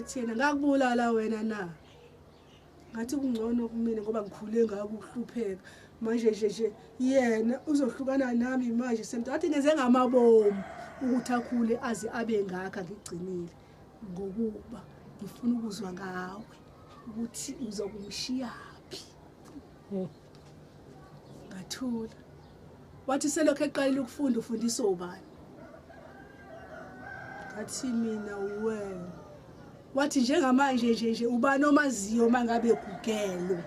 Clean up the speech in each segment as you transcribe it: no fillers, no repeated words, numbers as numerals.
Ngathi yena ngakubulala wena na. Ngathi kungcono kumina ngoba ngikhule ngako ukuhlupheka. Manje nje yena uzohlukana nami manje semntu athi ngenze ngamabomu ukuthi akhule aze abe ngakha ngigcinile ngokuba ngifuna ukuzwa ngawe ukuthi uzokumshiyaphi. Ngathula. Wathi selokho eqalile ukufunda ufundisa ubani? Ngathi mina wena. Wathi njengamanje nje ubani omaziyo mangabe kugelwe.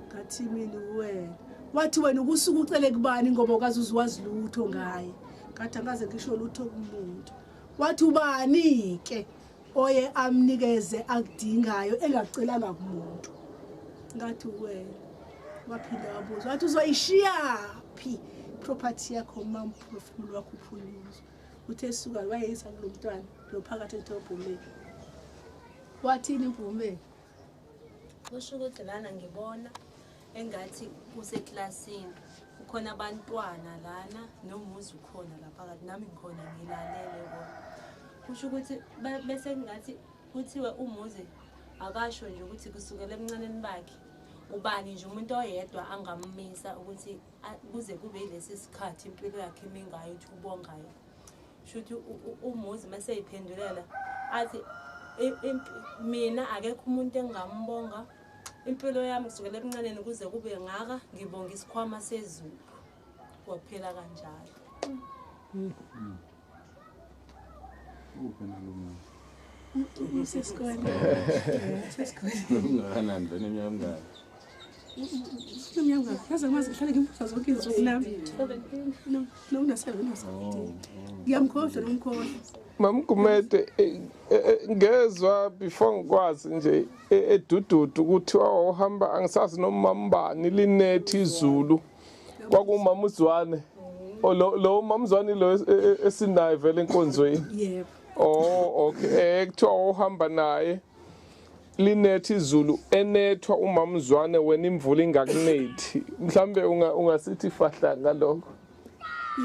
Ngathi mina wena. Wathi wena ukusuka ucele kubani ngoba ukazi uzwazi lutho ngaye. Ngathi angaze ngisho lutho kumuntu. Wathi ubani ke oye amnikeze akudingayo engacelanga kumuntu. Ngathi wena. Waphinda wabuza wathi uzoyishiyaphi property yakho mamphefumulo wakho uphuluzo. Uthe suka wayeyisa kulomntwana lo phakathi etobhomeni. Wathini imvume? Kusho ukuthi lana ngibona engathi kuseklasini ukhona abantwana lana nomuzi ukhona la phakathi nami ngikhona ngilalele bona. Kusho ukuthi bese ngathi kuthiwe umuzi akasho nje ukuthi kusukela emncaneni bakhe ubani nje umuntu oyedwa angammisa ukuthi kuze kube lesi sikhathi impilo yakhe imingayo ukuthi ubongayo. Shuthi umuzi mase iphendulela athi mina akekho umuntu engambonga impilo yami kusukela emncaneni kuze kube ngaka ngibonga isikhwama sezulu. Waphela kanjalo. Uphela lo muntu. Usesikole. Ungakanani vele emnyamngani. Umnyanga yazi ngamazi ngihlale ngimbuza zonke izinto nami. No una 7 no 17. Ngiyamkhohlwa nomkhohlwa. Mama Gumede ngezwe before ngikwazi nje edududu ukuthi wahamba angisazi nomambani linethi izulu kwakumama uZwane lo mama uZwane lo esinayo vele enkonzweni. Yebo. Oh okay kuthiwa uhamba naye linethi izulu enethwa umama uZwane wena imvula ingakunethi mhlambe ungasithi fahla ngalokho.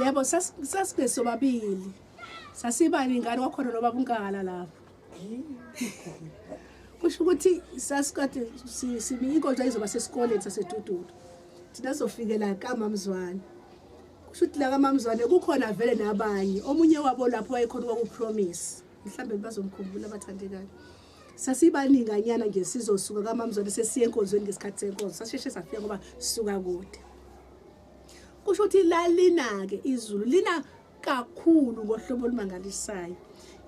Yebo sasibesobabili. Sasibani ingane wakhona nobaba unkala lapho. Kusho ukuthi sasikade simi inkonzo izoba sesikoleni sasedududu. Thina sofikela kaMamzwane. Kusho ukuthi la kaMamzwane kukhona vele nabanye. Omunye wabo lapho wayekhona ukupromise. Mhlambe bazomkhumbula abathandekayo. Sasibaninganyana nje sizosuka kaMamzwane sesiye enkonzweni ngesikhathi senkonzo. Sasheshe safika ngoba sisuka kude. Kusho ukuthi lalina ke izulu lina kakhulu ngohlobo olumangalisayo.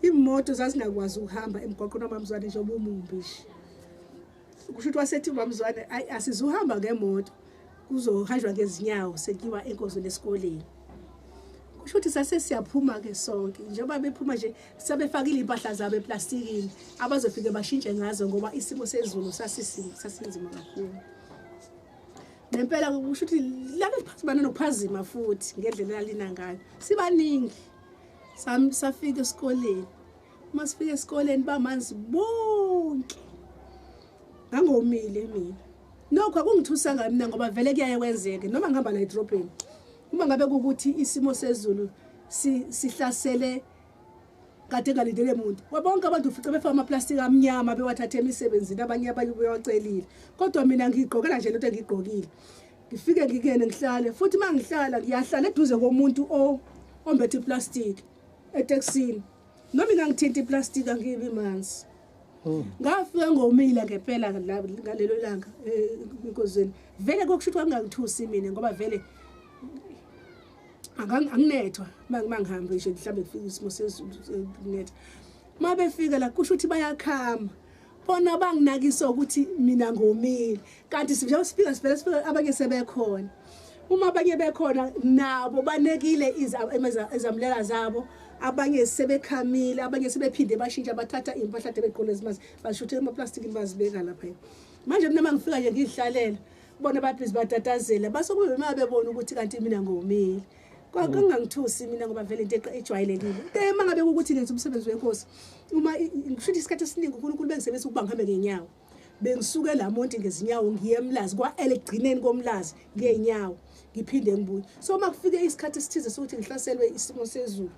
Imoto zazingakwazi ukuhamba emgwaqweni kaMamzwane njengoba umumbishi. Kusho ukuthi wasethi uMamzwane asizuhamba ngemoto kuzohanjwa ngezinyawo sekiwa enkonzweni esikoleni. Kusho ukuthi sase siyaphuma ke sonke njengoba bephuma nje sabefakile impahla zabo eplastikini abazofike bashintshe ngazo ngoba isimo sezulu sasinzima kakhulu. Nempela kusho ukuthi lana liphazima nokuphazima futhi ngendlela lalina ngayo. Sibaningi. Safika esikoleni. Masifika esikoleni bamanzi bonke. Ngangomile mina. Nokho akungithusanga mina ngoba vele kuyaye kwenzeke noma ngihamba la edrobheni. Uma ngabe ukuthi isimo sezulu sihlasele kade ngalindele umuntu. Wabonke abantu ufica befaka amaplastic amnyama bewathathe emisebenzini abanye bewacelile. Kodwa mina ngigqokela nje lento engigqokile. Ngifike ngikene ngihlale futhi mangihlala ngiyahlala eduze komuntu ombethe iplastic eTexini. Noma ngangithinta iplastic angibi manzi. Ngafika ngomila ngempela ngalelo langa enkozweni. Vele kokushuthi kwangangithusi mina ngoba vele anginethwa mangihambe nje mhlambe kufika isimo sezulu kunetha. Mabefika la kusho ukuthi bayakhama. Bona banginakisa ukuthi mina ngomile. Kanti njengoba sifika abanye sebekhona. Uma abanye bekhona nabo banekile izamlela zabo. Abanye sebekhamile, abanye sebephinde bashintsha bathatha impahla beqole ezimazi bashuthe emaplastikini bazibeka lapha. Manje mina mangifika nje ngihlalela. Bona babhizi batatazela basokube bebona ukuthi kanti mina ngomile. Kwakungangithusi mina ngoba vele into ejwayelekile. Mangabe ukuthi ngenza umsebenzi wenkosi uma ngisho isikhathi esiningi uNkulunkulu bengisebenzisa ukuba ngihambe ngenyawo. Bengisuke la monti ngezinyawo ngiye emlazi kwa elegcineni komlazi ngenyawo ngiphinde ngibuye. So makufike isikhathi esithize sokuthi ngihlaselwe isimo sezulu.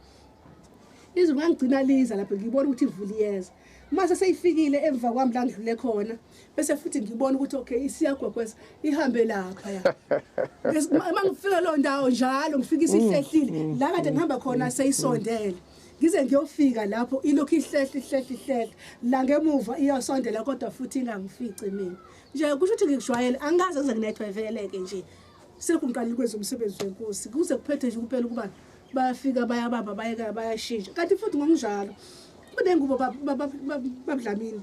Izulu ngangigcina liza lapho ngibona ukuthi ivuli yeza. mase seyifikile emva kwami la ngidlule khona bese futhi ngibona ukuthi okay isiyagwagwesa ihambe lapha ya mangifika lo ndawo njalo ngifika isihlehlile la kade ngihamba khona seyisondele ngize ngiyofika lapho ilokhu ihlehle la ngemuva iyasondela kodwa futhi ingangifici mina nje kusho ukuthi ngikujwayele angaze kuze nginethwe veleke nje sekumqalile kwezomsebenzi wenkosi kuze kuphethe nje kuphela ukuba bayafika bayabamba bayashintsha kanti futhi ngokunjalo kunengubo babudlamini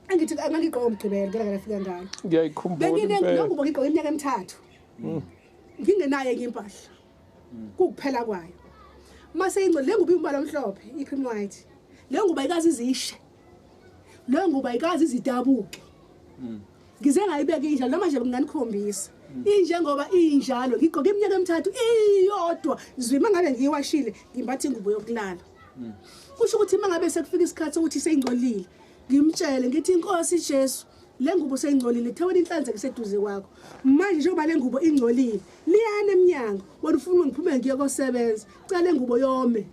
angithi angangigqoka umgqibelo ngeke ngafika ngalo ngiyayikhumbula benginengubo ngigqoka iminyaka emithathu ngingenayo impahla kukuphela kwayo mase ingco lengubo imbala omhlophe i-cream white lengubo ayikazi izishe lengubo ayikazi izidabuke ngize ngayibeka injalo noma nje nginganikhombisa injengoba injalo ngigqoka iminyaka emithathu iyodwa zwima ngabe ngiyiwashile ngimbatha ingubo yokulala kusho ukuthi mangabe sekufika isikhathi sokuthi seyingcolile ngimtshele ngithi inkosi Jesu lengubo seyingcolile thawena inhlanze kuseduze kwakho manje njengoba lengubo ingcolile liyana eminyango wena ufuna ngiphume ngiye kosebenza cala lengubo yome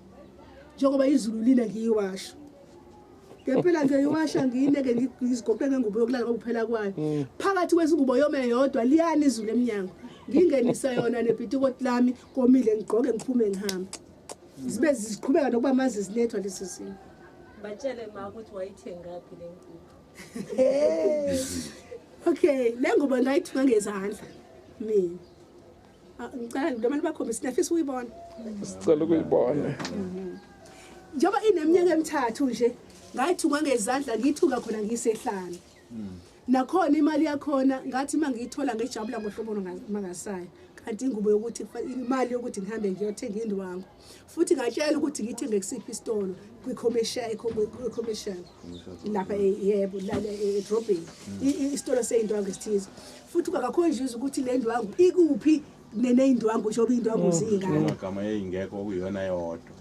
njengoba izulu line ngiyiwasha ngempela ngiyiwasha ngiyineke ngizigoqe ngengubo yokulala kuphela kwayo phakathi kwezingubo yome yodwa liyana izulu eminyango ngingenisa yona nebhitikoti lami komile ngigqoke ngiphume ngihambe zibe ziqhubeka nokuba amazi zinethwa lesi simo batshele ma ukuthi wayithengaphi le ngubo okay lengubo ngayithunga ngezandla mina ngicela noma libakhombisa sinafisa uyibona sicela ukuyibona njoba ineminyaka emithathu nje ngayithunga ngezandla ngiyithunga khona ngisehlana nakhona imali yakhona ngathi mangiyithola ngejabula ngohlobo mangasayo kanti ingubo yokuthi imali yokuthi ngihambe ngiyothenga indwangu futhi ngatshela ukuthi ngithenge kusiphi isitolo commercial lapha yebo la edrobheni isitolo seyindwangu esithize futhi akakhonjizwe ukuthi le ndwangu ikuphi neneyindwangu njoba indwangu zingaka amagama eyingekho okuyona yodwa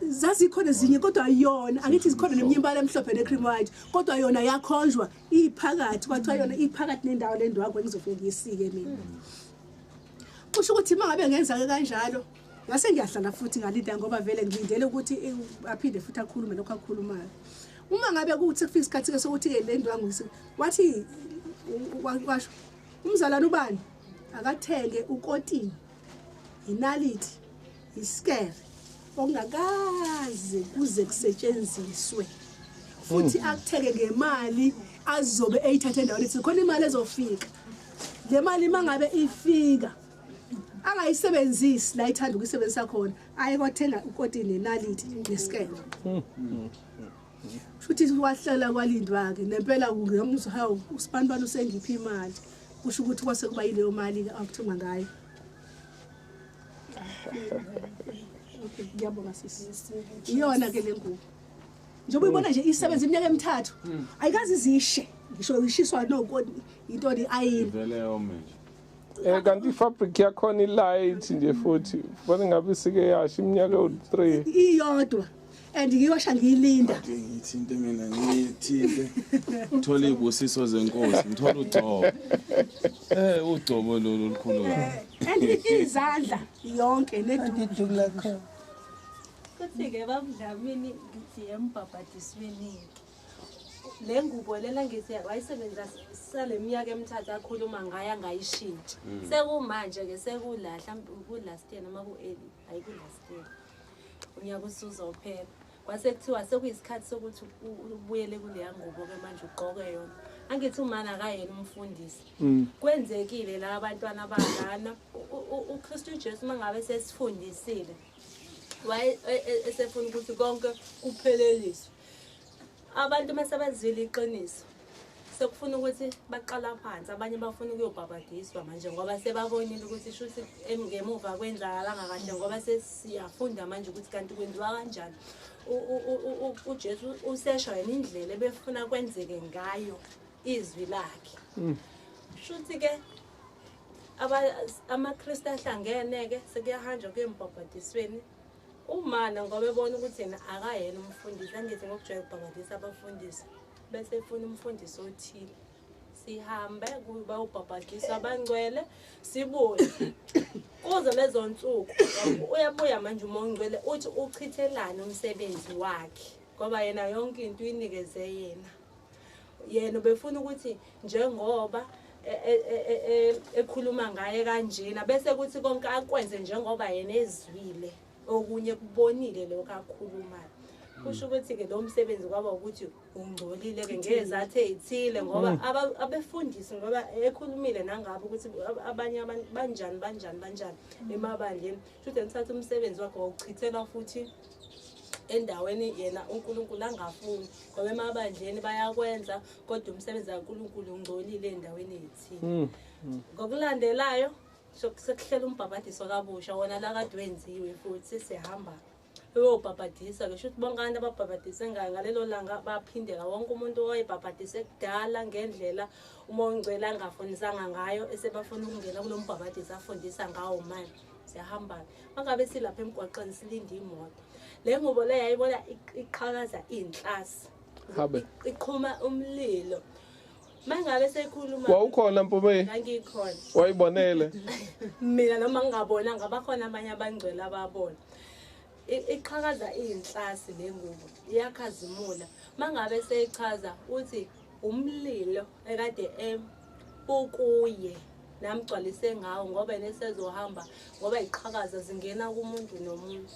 zazikhona ezinye kodwa ayona angithi zikhona neminyambala emhlophe necream white kodwa yona yakhonjwa iphakathi kwathiwa yona iphakathi nendawo lendwangu engizofika ngiyisike mina kusho ukuthi mangabe ngenza kanjalo ngase ngiyahlala futhi ngalinda ngoba vele ngilindele ukuthi aphinde futhi akhulume lokho akhulumayo uma ngabe kuthi kufika isikhathi sokuthi ke le ndwangu wathi washo umzalwane ubani akathenge ukotini inaliti iskere ongakaze kuze kusetshenziswe futhi akutheke ngemali azobe eyithathe endaweni ethi khona imali ezofika le mali mangabe ifika angayisebenzisi la ithanda ukuyisebenzisa khona ayekothenga ukotini nenaliti nesikele futhi wahlala kwalindwa ke nempela ngiyamuzwa hawo usibanibani usengiphi imali kusho ukuthi kwase kuba yileyo mali akuthunga ngayo okay ngiyabonga sisi iyona ke lengubo njengoba uyibona nje isebenza iminyaka emithathu ayikazi izishe ngisho ishiswa nokho into ayini vele yome kanti ifabric yakhona ilight nje futhi bone ngabe sike yasha iminyaka u3 iyodwa and ngiyosha ngiyilinda ngithinte mina ngithinte uthola ibusiso zenkosi ngithola ugcobo ugcobo lolu likhulu and izandla yonke nedudu kuthi ke babudlamini ngithi embhabhadisweni le ngubo lela ngithi wayisebenzisa sale minyaka emithathu akhuluma ngayo angayishintsha sekumanje ke sekulahla kulast year noma ku-early hayi kulast year unyaka usuzophela kwase kuthiwa sekuyisikhathi sokuthi ubuyele kuleya ngubo ke manje ugqoke yona angithi umana akayena umfundisi kwenzekile la abantwana abangana uKristu Jesu mangabe sesifundisile waye esefuna ukuthi konke kupheleliswe abantu masebazile iqiniso sekufuna ukuthi baqala phansi abanye bafuna ukuyobhabhadiswa manje ngoba sebabonile ukuthi shuthi ngemuva kwenzakalanga kahle ngoba sesiyafunda manje ukuthi kanti kwenziwa kanjani uJesu usesha yena indlela ebefuna kwenzeke ngayo izwi lakhe shuthi ke amaKristu ahlangene ke sekuyahanjwa kwembhabhadisweni umana ngoba ebona ukuthi yena akayena umfundisi angithi ngokujwayela ukubhabhadisa abafundisi bese efuna umfundisi othile sihambe kuba ubhabhadisa abangcwele sibuye kuzo lezo nsuku uyabuya manje uMongcwele uthi uchithelana umsebenzi wakhe ngoba yena yonke into uyinikeze yena ubefuna ukuthi njengoba ekhuluma ngaye kanjena bese kuthi konke akwenze njengoba yena ezwile okunye kubonile lokho akhulumayo. Kusho ukuthi ke lo msebenzi kwaba ukuthi ungcolile ke ngezathu ezithile ngoba abefundisi ngoba ekhulumile nangabo ukuthi abanye abantu banjani emabandleni. Futhi ngithatha umsebenzi wakhe wokuchithela futhi endaweni yena uNkulunkulu angafuni ngoba emabandleni bayakwenza kodwa umsebenzi kaNkulunkulu ungcolile endaweni ezithile. Ngokulandelayo sekuhlela umbhabhadiso kabusha wona la kade wenziwe futhi sesihamba uyobhabhadisa ke shothi bonke abantu ababhabhadise ngalelo langa baphindela wonke umuntu oyibhabhadise kudala ngendlela umoya ongcwele angafundisanga ngayo esebafuna ukungena kulo mbhabhadiso afundisa ngawo manje siyahamba mangabe silapha emgwaqeni silinde imoto le ngubo le yayibona iqhakaza inhlasi habe iqhuma umlilo mangabe sekhuluma wawukhona Mpumi ngikhona wayibonele mina noma ngingabona ngabakhona abanye abangcwele ababona iqhakaza inhlasi le ngubo iyakhazimula mangabe seyichaza uthi umlilo ekade ukuye namgcwalise ngawo ngoba nesezohamba ngoba iqhakaza zingena kumuntu nomuntu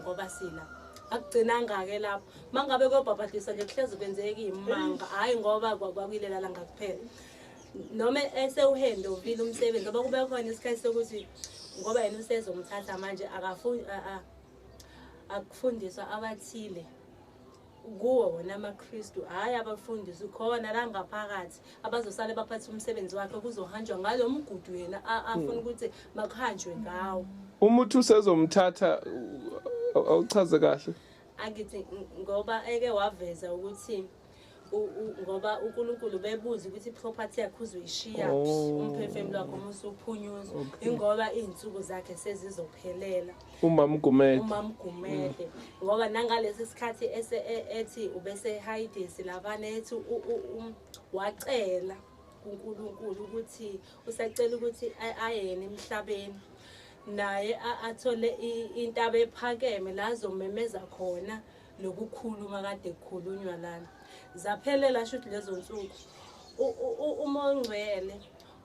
ngoba sila akugcinanga ke lapho mangabe kobhabhadisa nje kuhlezi kwenzeka imanga hayi ngoba kwakuyilela la ngakuphela noma esewuhende uvile umsebenzi ngoba kube khona isikhathi sokuthi ngoba yena usezomthatha manje akufundiswa abathile kuwo wona amaKristu hayi abafundisi khona la ngaphakathi abazosala baphatha umsebenzi wakhe kuzohanjwa ngalo mgudu yena afuna ukuthi makuhanjwe ngawo umuntu usezomthatha awuchaze kahle angithi ngoba eke waveza ukuthi ngoba uNkulunkulu bebuza ukuthi iproperty yakhe uzoyishiya umphefumulo wakhe musuphunyuza ingoba izinsuku zakhe sezizophelela umama Gumede ngoba nangalesi sikhathi ethi ubese hidesi labana ethi wacela uNkulunkulu ukuthi usacela ukuthi ayena emhlabeni naye athole intaba ephakeme la azomemeza khona lokukhuluma kade kukhulunywa lana zaphelela shuthi lezo nsuku umoya ongcwele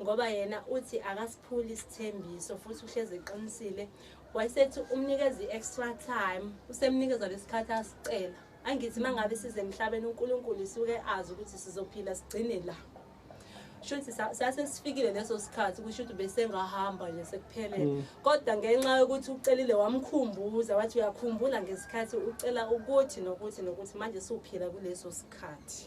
ngoba yena uthi akasiphuli isithembiso futhi uhleze eqinisile wayesethi umnikeza extra time usemnikeza lesikhathi asicela angithi mangabe size emhlabeni uNkulunkulu isuke azi ukuthi sizophila sigcine la shuthi sase sifikile leso sikhathi kusho ukuthi bese ngahamba nje sekuphelele kodwa ngenxa yokuthi ucelile wamkhumbuza wathi uyakhumbula ngesikhathi ucela ukuthi nokuthi manje siuphila kuleso sikhathi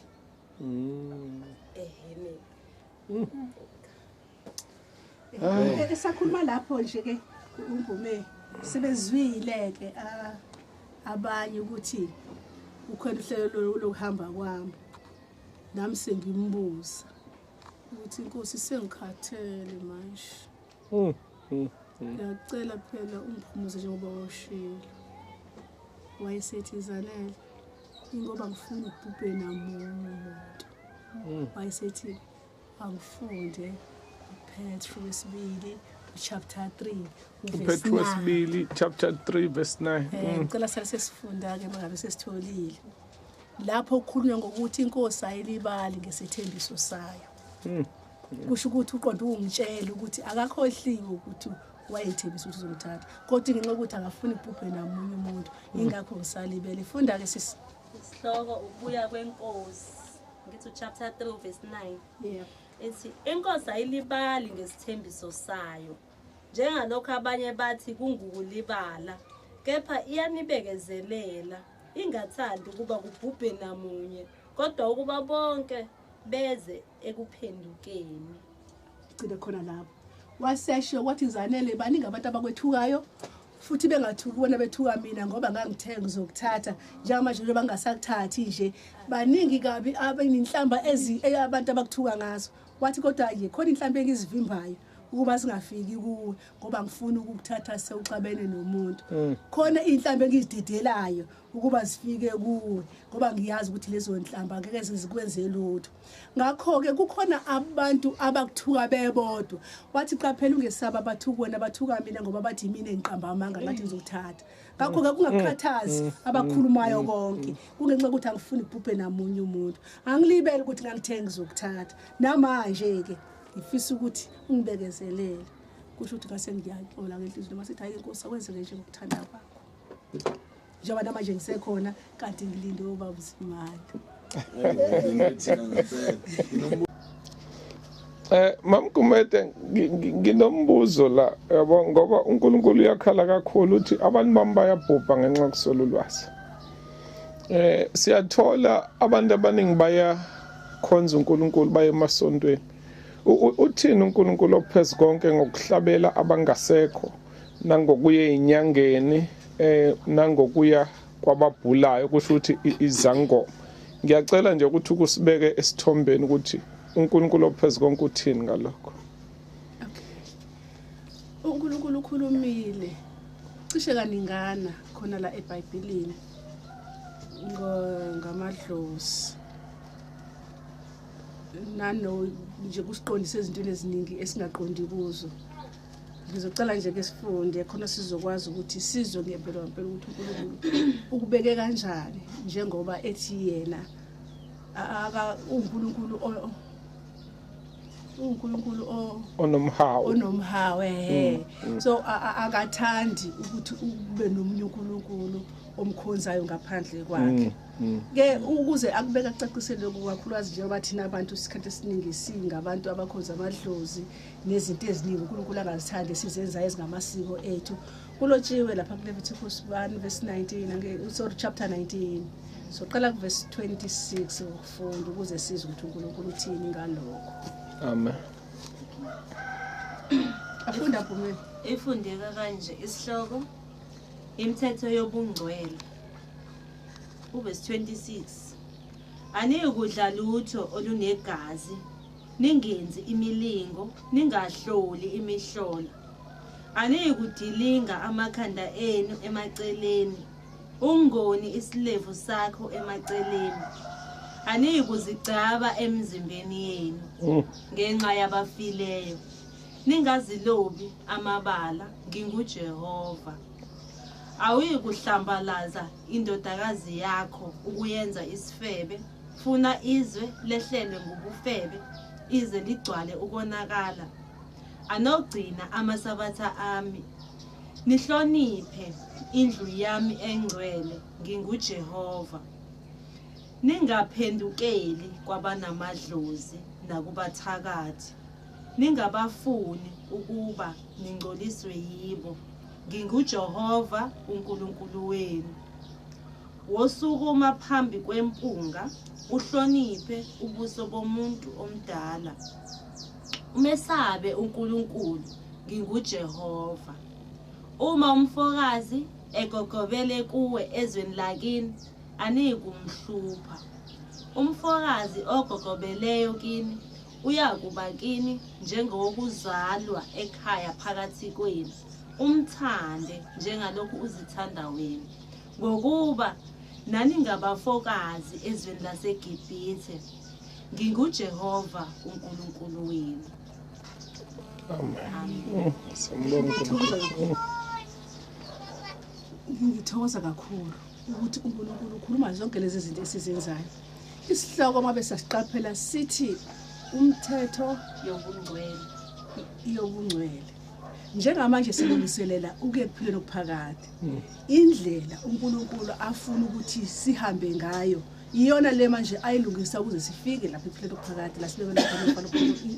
esakhuluma lapho nje ke uMvume sebezwile ke abanye ukuthi ukhona uhlelo lokuhamba kwami nami sengimbuza ukuthi inkosi sengikhathele manje ngiyacela phela ungiphumuze njengoba washilo wayesethi Zanele ingoba ngifuna ubhubhe namunye umuntu wayesethi angifunde uPetru wesibili chapter 3 Petru wesibili chapter 3 verse 9 ngicela sesifunda ke mangabe sesitholile lapho ukukhulunywa ngokuthi inkosi ayilibali ngesithembiso sayo kusho ukuthi uqonda ungitshela ukuthi akakhohliwe ukuthi wayethembisa ukuthi uzomthatha kodwa ngenxa ukuthi akafuni ubhubhe namunye umuntu ingakho ngisalibele funda ke isihloko ubuya kwenkosi ngithi chapter 3 verse 9 ethi inkosi ayilibali ngesithembiso sayo njengalokho abanye bathi kungukulibala kepha iyanibekezelela ingathandi ukuba kubhubhe namunye kodwa ukuba bonke beze ekuphendukeni gcine khona lapho wasesho wathi Zanele baningi abantu abakwethukayo futhi bengathuki bona bethuka mina ngoba ngangithenga ngizokuthatha njengamanje bangasakuthathi nje baningi kabi abaninhlamba abantu abakuthuka ngazo wathi kodwa ke khona inhlambe engizivimbayo ukuba singafiki kuwe ngoba ngifuna ukukuthatha sewuxabene nomuntu khona inhlambe engizididelayo ukuba sifike kuwe ngoba ngiyazi ukuthi lezo nhlamba ngeke zikwenze lutho ngakho ke kukhona abantu abakuthuka bebodwa wathi qaphela ungesaba abathukwana bathuka mina ngoba bathi mina engiqamba amanga ngathi ngizokuthatha ngakho ke kungakukhathazi abakhulumayo konke kungenxa ukuthi angifuni ubhubhe namunye umuntu angilibele ukuthi ngangithenga ngizokuthatha namanje ke ngifisa ukuthi ungibekezelele kusho ukuthi ngase ngiyaxola ngenhliziyo masithi hayi inkosi akwenzeke nje ngokuthanda kwakho njengoba namanje ngisekhona kanti ngilinde ubaba uZimali Mam Gumede nginombuzo la yabo ngoba uNkulunkulu uyakhala kakhulu uthi abantu bami bayabhubha ngenxa yokuswela ulwazi. Siyathola abantu abaningi baya khonza uNkulunkulu baye emasontweni. Uthini uNkulunkulu ophezulu konke ngokuhlabela abangasekho nangokuya enyangeni nangokuya kwababhulayo kusho ukuthi izangoma. Ngiyacela nje ukuthi ukusibeke esithombeni ukuthi uNkulunkulu ophezulu konke uthini ngalokho. uNkulunkulu ukhulumile cishe kaningana khona la eBhayibhelini ngamadlozi nano nje kusiqondisa ezintweni eziningi esingaqondi kuzo ngizocela nje ke sifunde khona sizokwazi ukuthi sizwe ngempela ngempela ukuthi uNkulunkulu ukubeke kanjani njengoba ethi yena uNkulunkulu onomhawe so akathandi ukuthi ube nomunye uNkulunkulu omkhonzayo ngaphandle kwakhe ke ukuze akubeka acacisele kakhulukazi njengoba thina abantu isikhathi esiningi singabantu abakhonza amadlozi nezinto eziningi uNkulunkulu angazithandi sizenza ezingamasiko ethu kulotshiwe lapha kuLeviticus 1:19 chapter 19 so qala verse 26 ukufunda ukuze sizwe ukuthi uNkulunkulu uthini ngalokho. Amen. Afunda Phumela. Ifundeka kanje isihloko imithetho yobungcwele. Verse 26. Aniyekudla lutho olunegazi, ningenzi imilingo, ningahloli imihlola. Aniyekudilinga amakhanda enu emaceleni, ungoni isilevu sakho emaceleni. Aniyekuzigcaba emzimbeni yenu ngenxa yabafileyo. Ningazilobi amabala, nginguJehova. Awuyikuhlambalaza indodakazi yakho ukuyenza isifebe, funa izwe lehlelwe ngobufebe, ize ligcwale ukonakala. Anogcina amasabatha ami, nihloniphe indlu yami engcwele, nginguJehova. Ningaphendukeli kwabanamadlozi nakubathakathi, ningabafuni ukuba ningcoliswe yibo, nginguJehova uNkulunkulu wenu. Wosukuma phambi kwempunga, uhloniphe ubuso bomuntu omdala. Umesabe uNkulunkulu, nginguJehova. Uma umfokazi egogobele kuwe ezweni lakini, anikumhlupha. Umfokazi ogogobeleyo kini uyakuba kini njengokuzalwa ekhaya phakathi kwenu. Umthande njengalokhu uzithanda wena, ngokuba nani ngabafokazi ezweni laseGibhithe, nginguJehova uNkulunkulu wenu. Amen. Sambonga. Ngithokoza kakhulu ukuthi uNkulunkulu ukhuluma zonke lezi zinto esizenzayo. Isihloko mabe sasiqaphela sithi umthetho yobungcwele. Njengamanje silungiselela ukuyephileni okuphakade. Indlela uNkulunkulu afuna ukuthi sihambe ngayo iyona le manje ayilungisa ukuze sifike lapha ephileni okuphakade la sibekela khona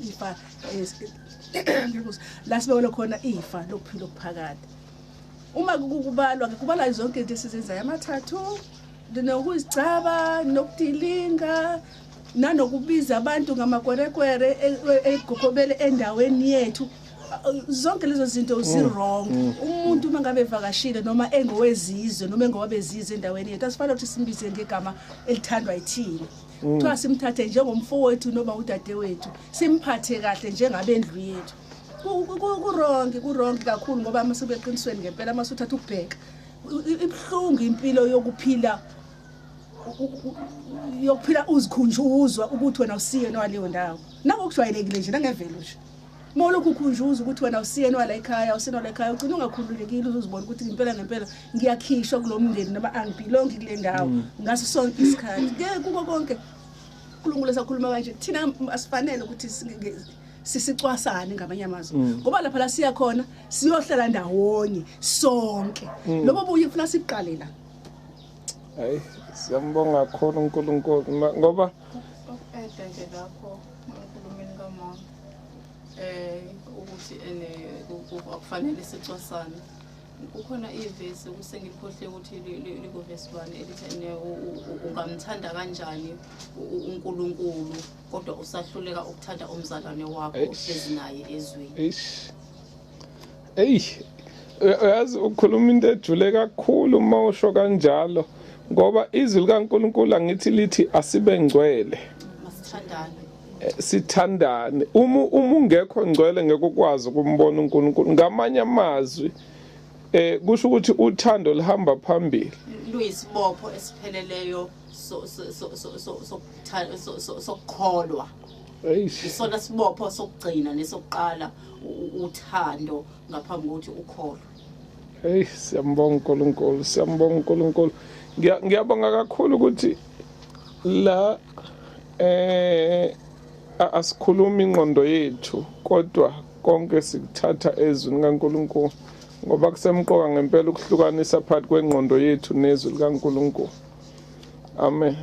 ifa la sibekela khona ifa lokuphila okuphakade. Uma kubalwa zonke izinto esizenzayo amathathu nokuzicaba nokudilinga nanokubiza abantu ngamakwerekwere egogobele endaweni yethu, zonke lezo zinto zi-wrong. Umuntu mangabe evakashile noma engowezizwe noma engowabezizwe endaweni yethu asifanele ukuthi simbize ngegama elithandwa yithina. Kuthiwa simthathe njengomfowethu noma udadewethu, simphathe kahle njengabendlu yethu. kurongi kakhulu ngoba amasebeqinisweni ngempela masuthatha ukubheka ibhlungu impilo yokuphila uzikhunjuzwa ukuthi wena usiyeni waleyo ndawo nangokujwayelekile nje nangevelo nje molokhu ukhunjuza ukuthi wena usiyeni wala ekhaya usiyeni wala ekhaya ugcina ungakhululekile uzibona ukuthi ngempela ngiyakhishwa kulomndeni noma angibelongi kule ndawo ngaso sonke isikhathi kuko konke uNkulunkulu esakhuluma kanje thina asifanele ukuthi sisicwasane ngamanye amazwi ngoba lapha la siya khona siyohlala ndawonye sonke lobo buye ufuna siqale la hayi siyambonga kakhulu uNkulunkulu ngoba nje lapho ukhulumeni kamama ukuthi akufanele sicwasane kukhona ivesi kusengikhohle ukuthi likuvesi 1 elithi ungamthanda kanjani uNkulunkulu kodwa usahluleka ukuthanda umzalwane wakho ezinaye ezweni yazi ukhuluma into ejule kakhulu uma usho kanjalo ngoba izwi likaNkulunkulu angithi lithi asibe ngcwele sithandane uma ungekho ngcwele ngeke ukwazi ukumbona uNkulunkulu ngamanye amazwi kusho ukuthi uthando lihamba phambili luyisibopho esipheleleyo sokukholwa isona sibopho sokugcina nesokuqala uthando ngaphambi kokuthi ukholwe siyambonga uNkulunkulu ngiyabonga kakhulu ukuthi la asikhuluma ingqondo yethu kodwa konke sikuthatha ezwini kaNkulunkulu ngoba kusemqoka ngempela ukuhlukanisa phakathi kwengqondo yethu nezwi likaNkulunkulu amen.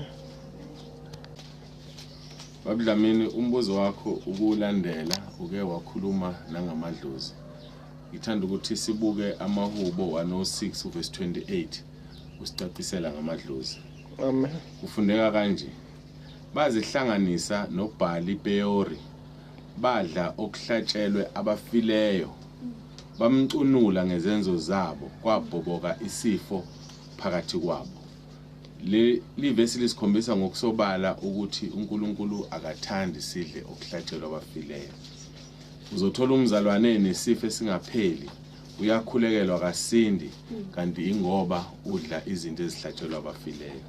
Babudlamini umbuzo wakho ukulandela uke wakhuluma nangamadlozi ngithanda ukuthi sibuke amahubo 106 verse 28 usicacisela ngamadlozi amen. Kufundeka kanje bazihlanganisa noBhali Peori badla okuhlatshelwe abafileyo bamcunula ngezenzo zabo kwabhoboka isifo phakathi kwabo. Livesi lisikhombisa ngokusobala ukuthi uNkulunkulu akathandi sidle okuhlatshelwa abafileyo. Uzothola umzalwane nesifo esingapheli uyakhulekelwa kasindi kanti ingoba udla izinto ezihlatshelwa abafileyo.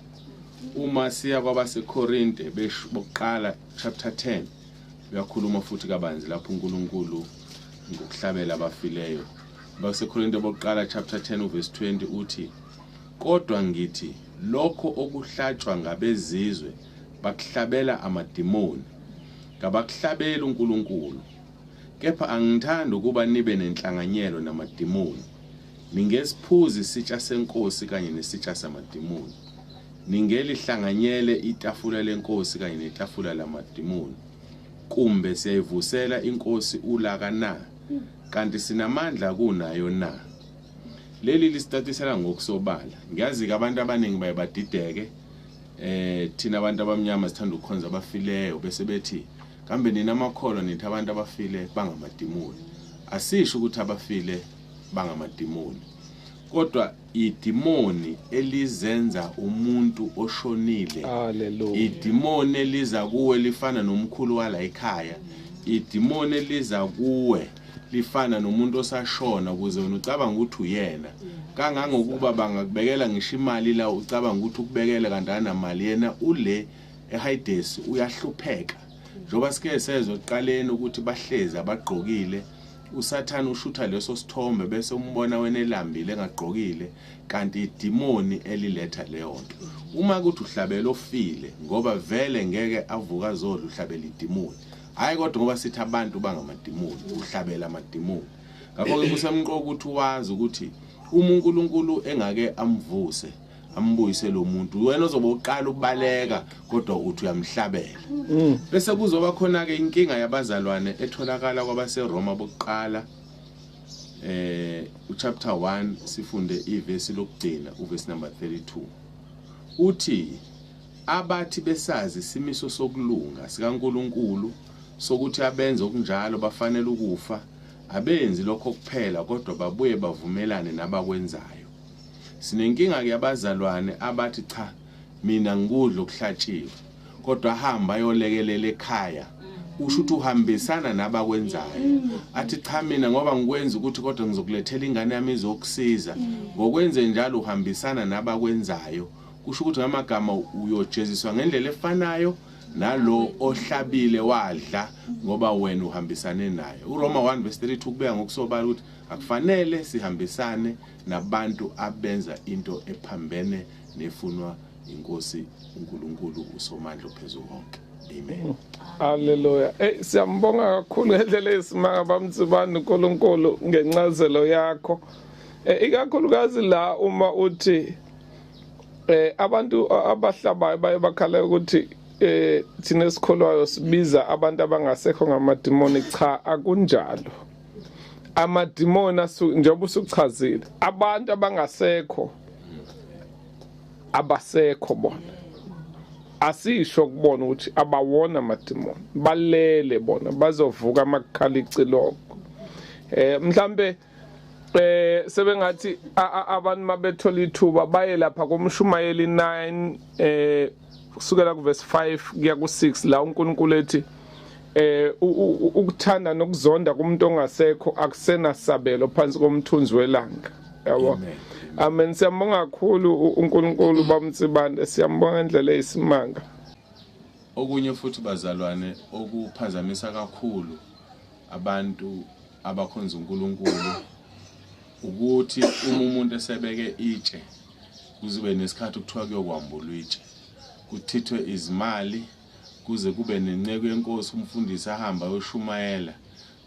Uma siya kwabaseKorinte bokuqala chapter 10 uyakhuluma futhi kabanzi lapho uNkulunkulu ngokuhlabela abafileyo. BaseKorinte bokuqala chapter 10 verse 20 uthi kodwa ngithi lokho okuhlatshwa ngabezizwe bakuhlabela amadimoni kabakuhlabela uNkulunkulu kepha angithanda ukuba nibe nenhlanganyelo namadimoni ningesiphuzi isitsha senkosi kanye nesitsha samadimoni ningelihlanganyele itafula lenkosi kanye netafula lamadimoni kumbe siyayivusela inkosi ulaka na kanti sinamandla kunayo na. Leli listatisela ngokusobala ngiyazi abantu abaningi bayabadideke thina abantu abamnyama sithanda ukukhonza abafileyo bese bethi kambe nina amakholwa nithi abantu abafile bangamadimoni. Asisho ukuthi abafile bangamadimoni kodwa idimoni elizenza umuntu oshonile. Haleluya. Idimoni eliza kuwe lifana nomkhulu wala ekhaya. Idimoni eliza kuwe lifana nomuntu osashona ukuze wena ucabanga ukuthi uyena kangangokuba bangakubekela ngisho imali la ucabanga ukuthi ukubekele kandana mali yena ule eHides uyahlupheka njoba sike sezwe eqaleni ukuthi bahlezi abagqokile uSathane ushutha leso sithombe bese umbona wena elambile engagqokile kanti idimoni eliletha leyo nto. Uma kuthi uhlabela ofile ngoba vele ngeke avuka zodwa uhlabela idimoni hayi kodwa ngoba sithi abantu bangamadimoni uhlabela amadimoni. Ngakho ke kusemqoka ukuthi wazi ukuthi uNkulunkulu engake amvuse ambuyise lo muntu wena ozobe uqala ukubaleka kodwa uthi uyamhlabela. Bese kuzoba khona ke inkinga yabazalwane etholakala kwabaseRoma bokuqala uchapter 1 sifunde ivesi lokugcina uvesi number 32 uthi abathi besazi isimiso sokulunga sikaNkulunkulu sokuthi abenze okunjalo bafanele ukufa abenzi lokho kuphela kodwa babuye bavumelane nabakwenzayo. Sinenkinga ke abazalwane abathi cha mina ngikudla okuhlatshiwe kodwa hamba ayolekelela ekhaya usho ukuthi uhambisana nabakwenzayo athi cha mina ngoba ngikwenza ukuthi kodwa ngizokulethela ingane yami izokusiza ngokwenze njalo uhambisana nabakwenzayo kusho ukuthi ngamagama uyojeziswa ngendlela efanayo nalo ohlabile wadla ngoba wena uhambisane naye. uRoma 1:32 kubeka ngokusobala ukuthi akufanele sihambisane nabantu abenza into ephambene nefunwa inkosi uNkulunkulu uSomandla ophezulu konke. Amen. Haleluya. Siyambonga kakhulu ngendlela esimanga bamtsibani uNkulunkulu ngencazelo yakho. Ikakhulukazi la uma uthi abantu abahlabayo baye bakhala ukuthi thina esikholwayo sibiza abantu abangasekho ngamadimoni. Cha, akunjalo. Amadimoni njengoba usuchazile abantu abangasekho abasekho bona asisho kubona ukuthi abawona amadimoni balele bona bazovuka amakhala iciloko. Mhlambe sebengathi abantu mabethola ithuba baye lapha kuMshumayeli 9 kusukela kuverse 5 kuya ku6 la uNkulunkulu ethi ukuthanda nokuzonda kumuntu ongasekho akusenasabelo phansi komthunzi welanga. Yabo. Amen. Siyambonga kakhulu uNkulunkulu bamtsibande, siyambonga ngendlela eyisimanga. Okunye futhi bazalwane okuphazamisa kakhulu abantu abakhonza uNkulunkulu ukuthi uma umuntu esebeke itshe kuzibe nesikhathi ukuthiwa kuyokwambula itshe kuthithwe izimali kuze kube nenceko yenkosi umfundisi ahamba yoshumayela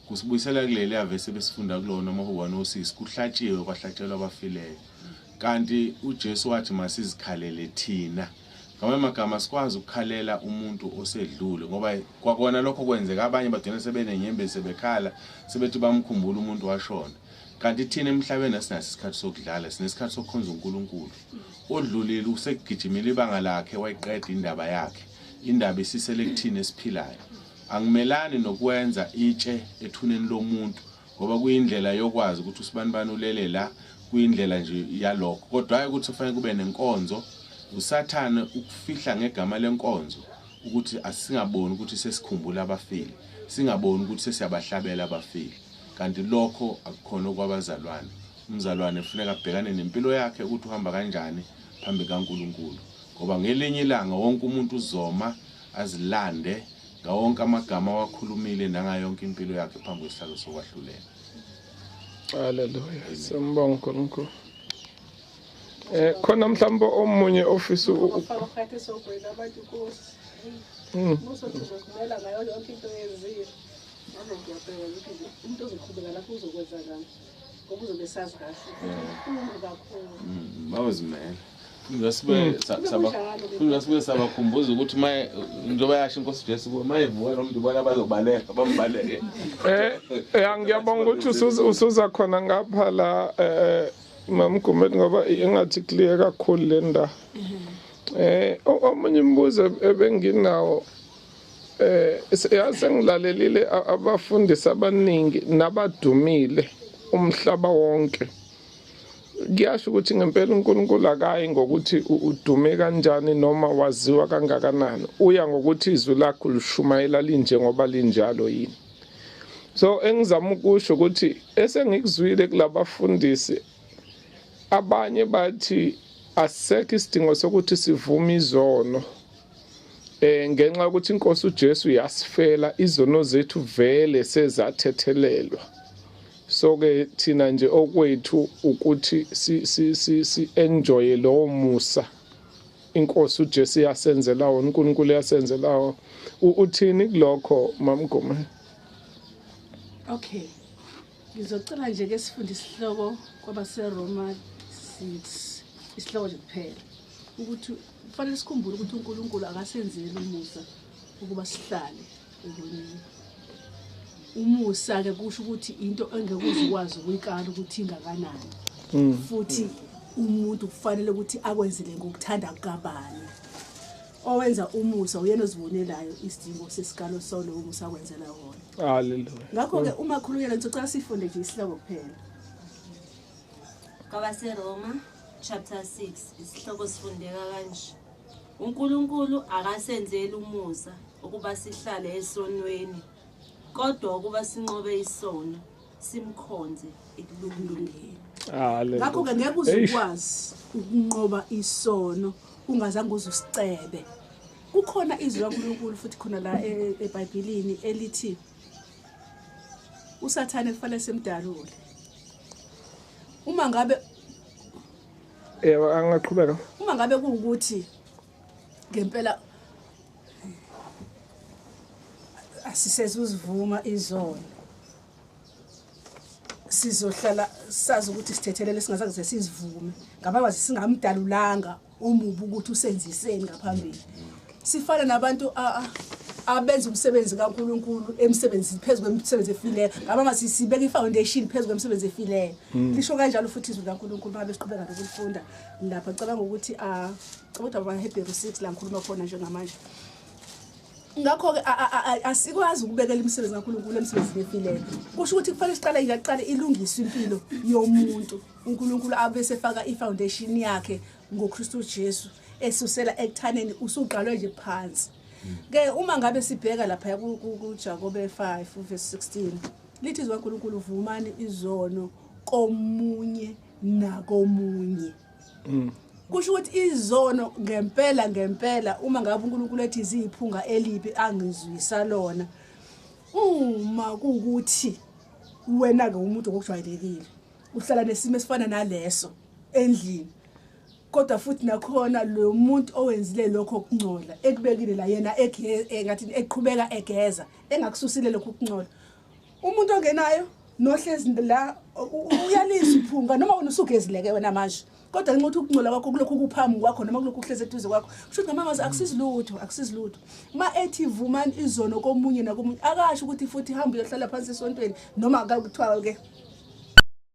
kusibuyisela kuleli avese besifunda kulona amahubo no6 kuhlatshiwe kwahlatshelwa abafileyo kanti uJesu wathi masizikhalele thina. Ngamanye amagama sikwazi ukukhalela umuntu osedlule ngoba kwakona lokho kwenzeka abanye bagcina sebenenyembe sebekhala sebethi bamkhumbula umuntu washona. Kanti thina emhlabeni asinaso isikhathi sokudlala, sinesikhathi sokukhonza uNkulunkulu. Odlulile usekugijimela ibanga lakhe wayiqeda indaba yakhe. Indaba isisele kuthina esiphilayo. Angimelani nokwenza itshe ethuneni lomuntu ngoba kuyindlela yokwazi ukuthi usibanibani ulele la kuyindlela nje yalokho. Kodwa hayi ukuthi kufanele kube nenkonzo. uSathane ukufihla ngegama lenkonzo ukuthi asingaboni ukuthi sesikhumbula abafile, singaboni ukuthi sesiyabahlabela abafile. Kanti lokho akukhona kwabazalwane. Umzalwane ufuneka abhekane nempilo yakhe ukuthi uhamba kanjani phambi kaNkulunkulu. Ngoba ngelinye ilanga wonke umuntu uzoma azilande ngawonke amagama wakhulumile nangayonke impilo yakhe phambi kwesihlalo sokwahlulela. Haleluya. Siyambonga uNkulunkulu. Khona mhlawumbe omunye ofisa ufaka phakathi sokubheka abantu Nkosi. Muso kuzokumela ngayo yonke into yezizwe. Manje ngiyabheka ukuthi umuntu ozoqhubeka lapho uzokwenza ngani. Ngoba uzobe sazi kahle. Ukhulu kakhulu. Bawuzimela. Ngasibe sabakhumbuza ukuthi maye njoba yasho Inkosi Jesu kuba mayevuka nomuntu bona bazobaleka bambaleke. Ngiyabonga ukuthi usuza khona ngapha la Mama Gumede ngoba engathi clear kakhulu le nda. Omunye umbuzo ebenginawo sengilalelile abafundisi abaningi nabadumile umhlaba wonke. Ngiyasho ukuthi ngempela uNkulunkulu akayi ngokuthi udume kanjani noma waziwa kangakanani. Uya ngokuthi izwi lakho lishumayela linje ngoba linjalo yini. So engizama ukusho ukuthi esengikuzwile kulabafundisi abanye bathi asekho isidingo sokuthi sivume izono ngenxa yokuthi Inkosi uJesu yasifela izono zethu vele sezathethelelwa. So ke thina nje okwethu ukuthi si enjoy lo musa Inkosi uJesu yasenzela wona, uNkulunkulu yasenzela wona. Uthini kulokho Mama Gumede? Okay. Ngizocela nje ke sifunde isihloko kwabaseRoma 6 isihloko nje kuphela ukuthi kufanele sikhumbule ukuthi uNkulunkulu akasenzeli umusa ukuba sihlale ekulweni. Umusa ke kusho ukuthi into engekuzikwazi ukuyikala ukuthi ingakanani. Futhi umuntu kufanele ukuthi akwenzele ngokuthanda kabani. Owenza umusa uyena ozibonelayo isidingo sesikalo solo umusa akwenzela wona. Haleluya. Ngakho ke uma khuluyela ngicela sifunde nje isihloko kuphela. KabaseRoma chapter 6 isihloko sifundeka kanje. uNkulunkulu akasenzeli umusa ukuba sihlale esonweni kodwa ukuba sinqobe isono simkhonze ekulungeni. Ngakho ke ngeke uzukwazi ukunqoba isono ungazange uzusicebe. Kukhona izwi laNkulunkulu futhi khona la eBhayibhelini elithi uSathane kufanele semdalule. Uma ngabe angaqhubeka. Uma ngabe kuukuthi ngempela asiseze uzivuma izono, sizohlala sazi ukuthi sithethelele singazange sizivume ngaba singamdalulanga umubi ukuthi usenziseni ngaphambili. Sifana nabantu abenza umsebenzi kaNkulunkulu emsebenzini phezulu kwemisebenzi efileyo ngaba masibeka ifoundation phezulu kwemisebenzi efileyo. Lisho kanjalo futhi izwi laNkulunkulu babe siqhubeka nokulifunda lapha. Ngicabanga ukuthi cabanga abaHebrews 6 la ngikhuluma khona njengamanje. Ngakho ke asikwazi ukubekela imisebenzi kaNkulunkulu emsebenzini efileyo. Kusho ukuthi kufanele siqale ingaqale ilungiswe impilo yomuntu. uNkulunkulu abe sefaka ifoundation yakhe ngoKristu Jesu esusela ekuthaneni usuqalwe nje phansi. Ke uma ngabe sibheka lapha kuJakobe 5 verse 16 lithi izwi kaNkulunkulu vumani izono komunye nakomunye. Kusho ukuthi izono ngempela uma ngabe uNkulunkulu ethi iziphunga elibi angizwisa lona. Uma kuukuthi wena ke umuntu ngokujwayelekile uhlala nesimo esifana naleso endlini kodwa futhi nakhona lo muntu owenzile lokho okungcola ekubekile la yena engathi eqhubeka egeza engakususile lokho okungcola, umuntu ongenayo nohlezi la uyalisa iphunga noma wena usugezileke wena manje kodwa ngenxa ukuthi ukungcola kwakho kulokhu kuphambi kwakho noma kulokhu kuhleze eduze kwakho kusho ukuthi ngamamazi akusizilutho. Ma ethi vumani izono komunye nakomunye akasho ukuthi futhi hamba uyohlala phansi esontweni noma akuthiwa ke